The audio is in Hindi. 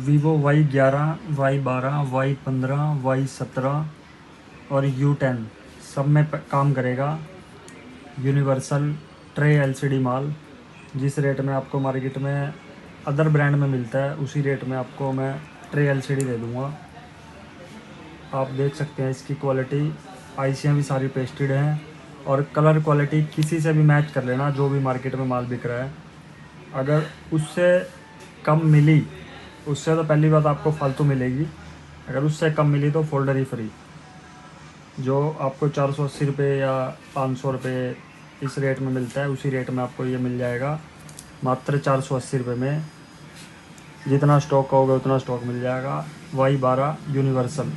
Vivo Y11, Y12, Y15, Y17 और U10 सब में काम करेगा। यूनिवर्सल ट्रे LCD माल, जिस रेट में आपको मार्केट में अदर ब्रांड में मिलता है उसी रेट में आपको मैं ट्रे LCD दे दूँगा। आप देख सकते हैं इसकी क्वालिटी, आईसियाँ भी सारी पेस्टेड हैं और कलर क्वालिटी किसी से भी मैच कर लेना जो भी मार्केट में माल बिक रहा है। अगर उससे कम मिली, उससे तो पहली बात आपको फालतू मिलेगी, अगर उससे कम मिली तो फोल्डर ही फ्री। जो आपको 480 रुपये या 500 रुपये इस रेट में मिलता है उसी रेट में आपको ये मिल जाएगा मात्र 480 रुपये में। जितना स्टॉक होगा उतना स्टॉक मिल जाएगा। Y12 universal.